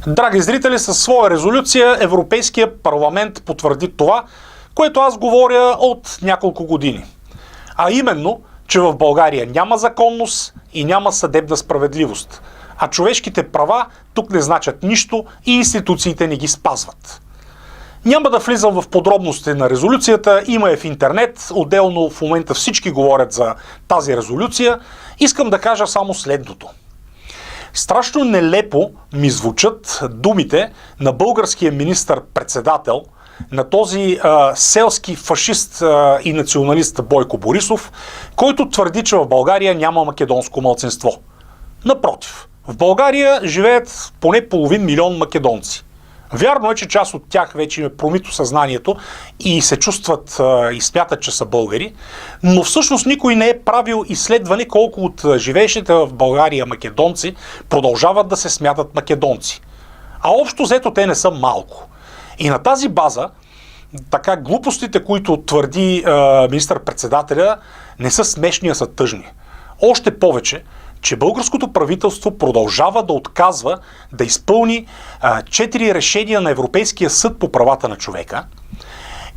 Драги зрители, със своя резолюция Европейския парламент потвърди това, което аз говоря от няколко години. А именно, че в България няма законност и няма съдебна справедливост. А човешките права тук не значат нищо и институциите не ги спазват. Няма да влизам в подробности на резолюцията, има е в интернет, отделно в момента всички говорят за тази резолюция. Искам да кажа само следното. Страшно нелепо ми звучат думите на българския министър-председател, на този селски фашист и националист Бойко Борисов, който твърди, че в България няма македонско малцинство. Напротив, в България живеят поне половин милион македонци. Вярно е, че част от тях вече им е промито съзнанието и се чувстват и смятат, че са българи, но всъщност никой не е правил изследване колко от живеещите в България македонци продължават да се смятат македонци. А общо взето те не са малко. И на тази база, така глупостите, които твърди министър-председателя, не са смешни, а са тъжни. Още повече, че българското правителство продължава да отказва да изпълни 4 решения на Европейския съд по правата на човека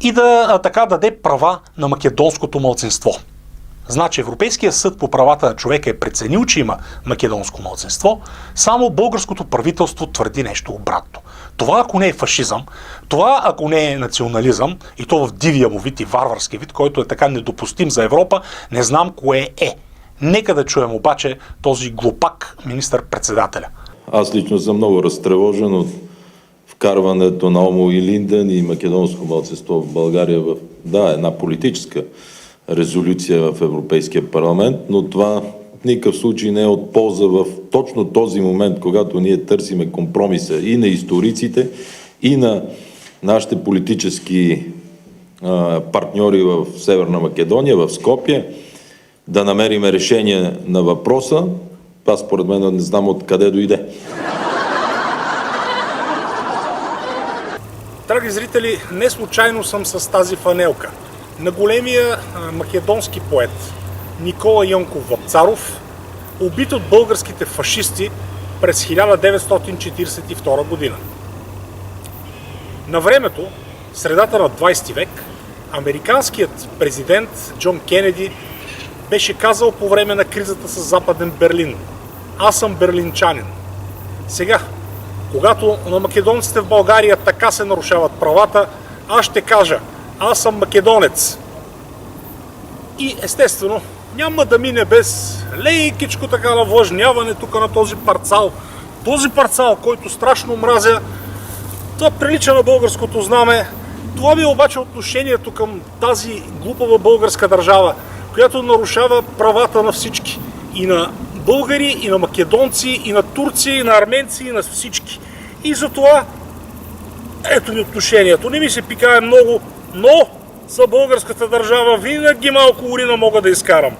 и да така даде права на македонското малцинство. Значи Европейския съд по правата на човека е преценил, че има македонско малцинство, само българското правителство твърди нещо обратно. Това ако не е фашизъм, това ако не е национализъм, и то в дивия му вид и варварски вид, който е така недопустим за Европа, не знам кое е. Нека да чуем обаче този глупак министър-председателя. Аз лично съм много разтревожен от вкарването на Омо и Илинден и македонско малцинство в България в една политическа резолюция в Европейския парламент, но това в никакъв случай не е от полза в точно този момент, когато ние търсиме компромиса и на историците, и на нашите политически партньори в Северна Македония, в Скопие, да намерим решение на въпроса. Това според мен не знам откъде дойде. Драги зрители, не случайно съм с тази фанелка на големия македонски поет Никола Йонков Вапцаров, убит от българските фашисти през 1942 година. На времето, в средата на 20 век, американският президент Джон Кенеди беше казал по време на кризата с Западен Берлин: "Аз съм берлинчанин." Сега, когато на македонците в България така се нарушават правата, аз ще кажа: "Аз съм македонец." И естествено, няма да мине без лекичко така навлъжняване тук на този парцал. Този парцал, който страшно мразя, това прилича на българското знаме. Това ми е обаче отношението към тази глупава българска държава, която нарушава правата на всички. И на българи, и на македонци, и на турци, и на арменци, и на всички. И затова ето ми отношението. Не ми се пикае много, но за българската държава винаги малко урина мога да изкарам.